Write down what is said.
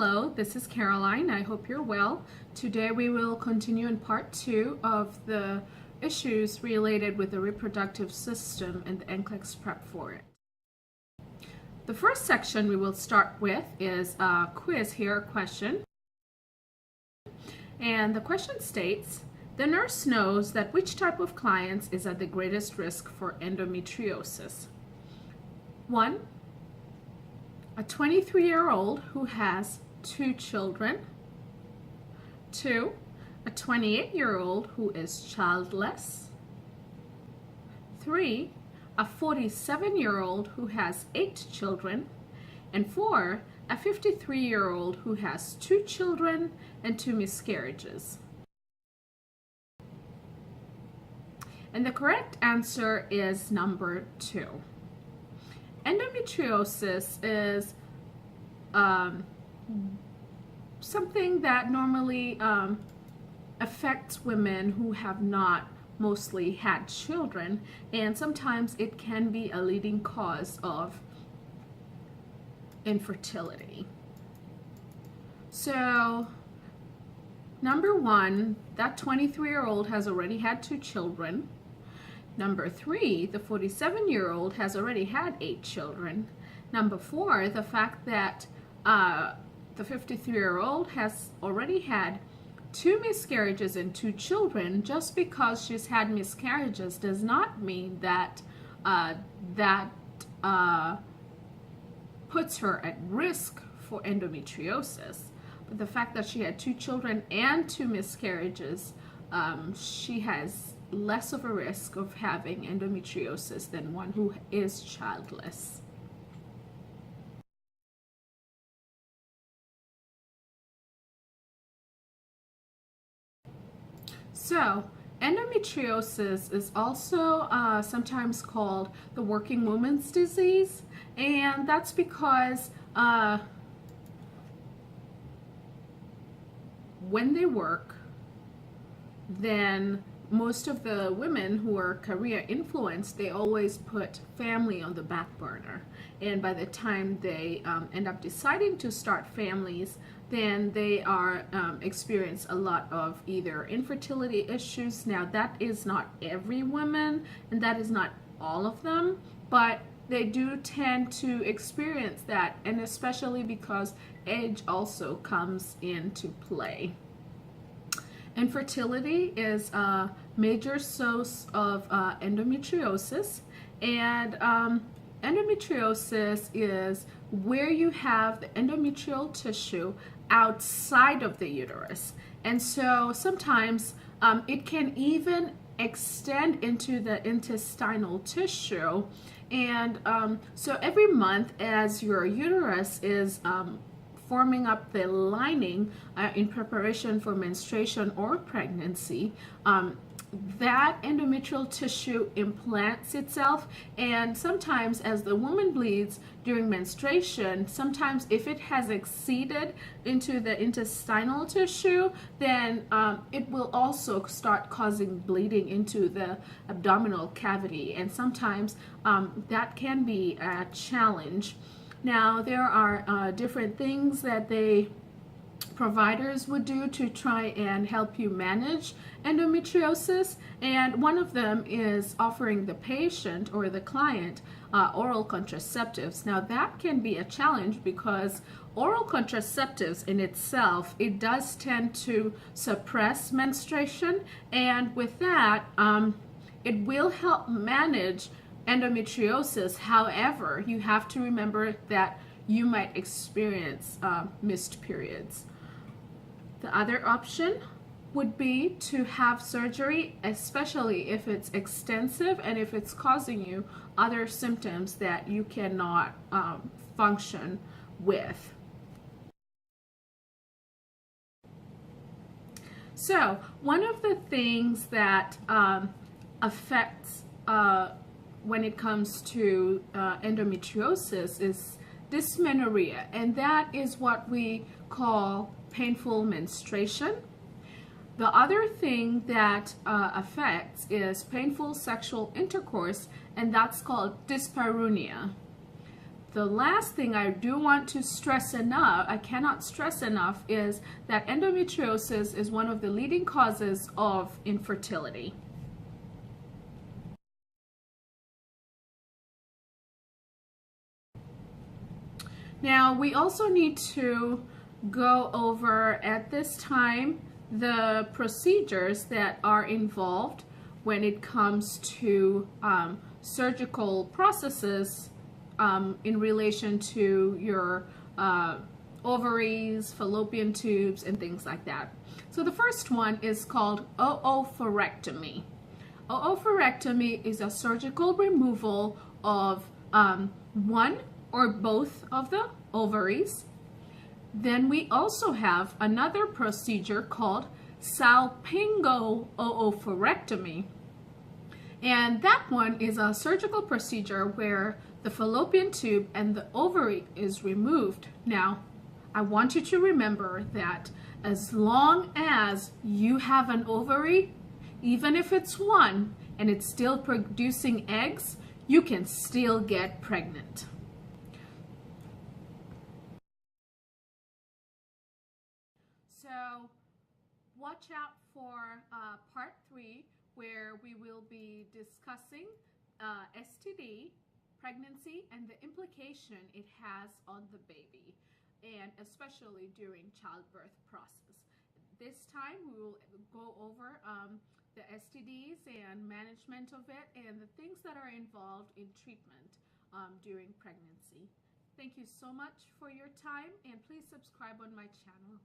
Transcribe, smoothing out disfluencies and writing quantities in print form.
Hello, this is Caroline. I hope you're well. Today we will continue in part 2 of the issues related with the reproductive system and the Nclex prep for it. The first section we will start with is a quiz here, a question. And the question states, the nurse knows that which type of clients is at the greatest risk for endometriosis? 1. A 23-year-old who has 2 children. 2. A 28-year-old who is childless. 3. A 47-year-old who has 8 children. And 4. A 53-year-old who has 2 children and 2 miscarriages. And the correct answer is number 2. Endometriosis is something that normally affects women who have not mostly had children, and sometimes it can be a leading cause of infertility. So, number 1, that 23-year-old has already had 2 children. Number 3, the 47-year-old has already had 8 children. Number 4, the fact that the 53-year-old has already had 2 miscarriages and 2 children. Just because she's had miscarriages does not mean that puts her at risk for endometriosis. But the fact that she had 2 children and 2 miscarriages, she has less of a risk of having endometriosis than one who is childless. So, endometriosis is also sometimes called the working woman's disease, and that's because when they work, then most of the women who are career influenced, they always put family on the back burner. And by the time they end up deciding to start families, then they are experience a lot of either infertility issues. Now that is not every woman, and that is not all of them, but they do tend to experience that, and especially because age also comes into play. Infertility is a major source of endometriosis, and endometriosis is where you have the endometrial tissue outside of the uterus, and so sometimes it can even extend into the intestinal tissue, and so every month as your uterus is forming up the lining in preparation for menstruation or pregnancy, that endometrial tissue implants itself, and sometimes as the woman bleeds during menstruation, sometimes if it has exceeded into the intestinal tissue, then it will also start causing bleeding into the abdominal cavity, and sometimes that can be a challenge. Now, there are different things that providers would do to try and help you manage endometriosis, and one of them is offering the patient or the client oral contraceptives. Now, that can be a challenge because oral contraceptives in itself, it does tend to suppress menstruation, and with that, it will help manage endometriosis. However, you have to remember that you might experience missed periods. The other option would be to have surgery, especially if it's extensive and if it's causing you other symptoms that you cannot function with. So, one of the things that affects when it comes to endometriosis is dysmenorrhea, and that is what we call painful menstruation. The other thing that affects is painful sexual intercourse, and that's called dyspareunia. the last thing I do want to stress enough, I cannot stress enough, is that endometriosis is one of the leading causes of infertility. Now, we also need to go over at this time the procedures that are involved when it comes to surgical processes in relation to your ovaries, fallopian tubes, and things like that. So the first one is called oophorectomy. Oophorectomy is a surgical removal of one or both of the ovaries. Then we also have another procedure called salpingo-oophorectomy. And that one is a surgical procedure where the fallopian tube and the ovary is removed. Now, I want you to remember that as long as you have an ovary, even if it's one and it's still producing eggs, you can still get pregnant. So watch out for part 3, where we will be discussing STD, pregnancy, and the implication it has on the baby, and especially during childbirth process. This time we will go over the STDs and management of it and the things that are involved in treatment during pregnancy. Thank you so much for your time, and please subscribe on my channel.